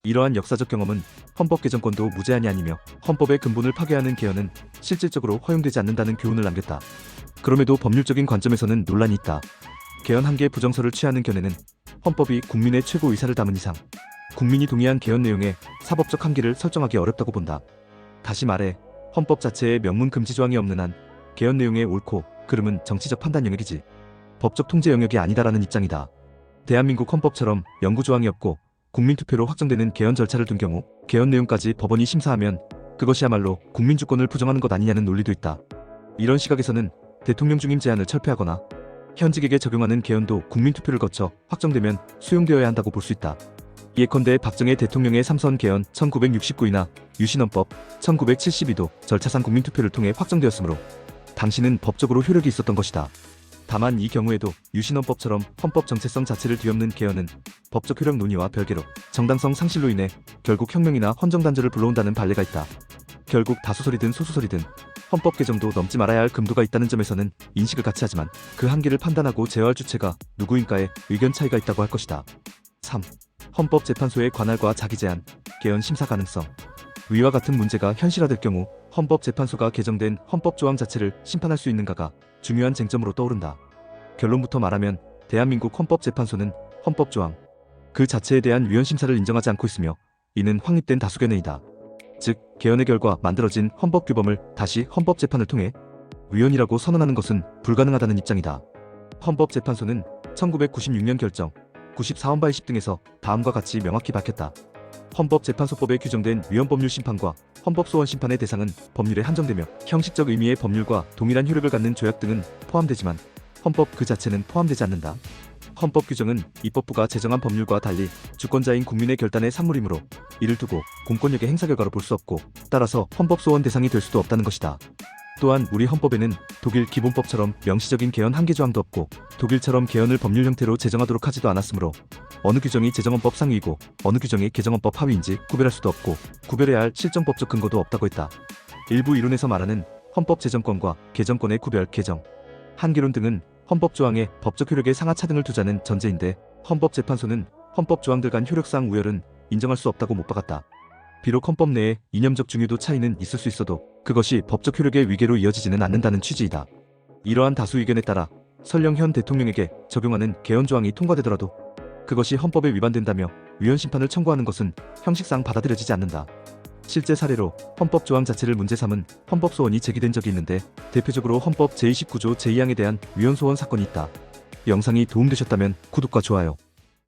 이러한 역사적 경험은 헌법 개정권도 무제한이 아니며 헌법의 근본을 파괴하는 개헌은 실질적으로 허용되지 않는다는 교훈을 남겼다. 그럼에도 법률적인 관점에서는 논란이 있다. 개헌 한계 부정서를 취하는 견해는 헌법이 국민의 최고 의사를 담은 이상 국민이 동의한 개헌 내용의 사법적 한계를 설정하기 어렵다고 본다. 다시 말해 헌법 자체에 명문 금지 조항이 없는 한 개헌 내용의 옳고 그름은 정치적 판단 영역이지 법적 통제 영역이 아니다라는 입장이다. 대한민국 헌법처럼 영구 조항이 없고 국민투표로 확정되는 개헌 절차를 둔 경우 개헌 내용까지 법원이 심사하면 그것이야말로 국민주권을 부정하는 것 아니냐는 논리도 있다. 이런 시각에서는 대통령 중임 제한을 철폐하거나 현직에게 적용하는 개헌도 국민투표를 거쳐 확정되면 수용되어야 한다고 볼 수 있다. 예컨대 박정희 대통령의 3선 개헌 1969이나 유신헌법 1972도 절차상 국민투표를 통해 확정되었으므로 당시는 법적으로 효력이 있었던 것이다. 다만 이 경우에도 유신헌법처럼 헌법 정체성 자체를 뒤엎는 개헌은 법적 효력 논의와 별개로 정당성 상실로 인해 결국 혁명이나 헌정단절을 불러온다는 반례가 있다. 결국 다수설이든 소수설이든 헌법 개정도 넘지 말아야 할 금도가 있다는 점에서는 인식을 같이 하지만 그 한계를 판단하고 제어할 주체가 누구인가에 의견 차이가 있다고 할 것이다. 3. 헌법재판소의 관할과 자기제한, 개헌 심사 가능성. 위와 같은 문제가 현실화될 경우 헌법재판소가 개정된 헌법조항 자체를 심판할 수 있는가가 중요한 쟁점으로 떠오른다. 결론부터 말하면 대한민국 헌법재판소는 헌법조항 그 자체에 대한 위헌심사를 인정하지 않고 있으며 이는 확립된 다수견해이다. 즉 개헌의 결과 만들어진 헌법규범을 다시 헌법재판을 통해 위헌이라고 선언하는 것은 불가능하다는 입장이다. 헌법재판소는 1996년 결정 94원 바 20 등에서 다음과 같이 명확히 밝혔다. 헌법재판소법에 규정된 위헌법률 심판과 헌법소원 심판의 대상은 법률에 한정되며 형식적 의미의 법률과 동일한 효력을 갖는 조약 등은 포함되지만 헌법 그 자체는 포함되지 않는다. 헌법 규정은 입법부가 제정한 법률과 달리 주권자인 국민의 결단의 산물이므로 이를 두고 공권력의 행사 결과로 볼 수 없고 따라서 헌법소원 대상이 될 수도 없다는 것이다. 또한 우리 헌법에는 독일 기본법처럼 명시적인 개헌 한계 조항도 없고 독일처럼 개헌을 법률 형태로 제정하도록 하지도 않았으므로 어느 규정이 제정헌법 상위이고 어느 규정이 개정헌법 하위인지 구별할 수도 없고 구별해야 할 실정법적 근거도 없다고 했다. 일부 이론에서 말하는 헌법 제정권과 개정권의 구별, 개정, 한계론 등은 헌법 조항의 법적 효력에 상하 차등을 두자는 전제인데 헌법재판소는 헌법 조항들 간 효력상 우열은 인정할 수 없다고 못 박았다. 비록 헌법 내에 이념적 중요도 차이는 있을 수 있어도 그것이 법적 효력의 위계로 이어지지는 않는다는 취지이다. 이러한 다수 의견에 따라 설령 현 대통령에게 적용하는 개헌 조항이 통과되더라도 그것이 헌법에 위반된다며 위헌 심판을 청구하는 것은 형식상 받아들여지지 않는다. 실제 사례로 헌법 조항 자체를 문제 삼은 헌법 소원이 제기된 적이 있는데 대표적으로 헌법 제29조 제2항에 대한 위헌 소원 사건이 있다. 영상이 도움되셨다면 구독과 좋아요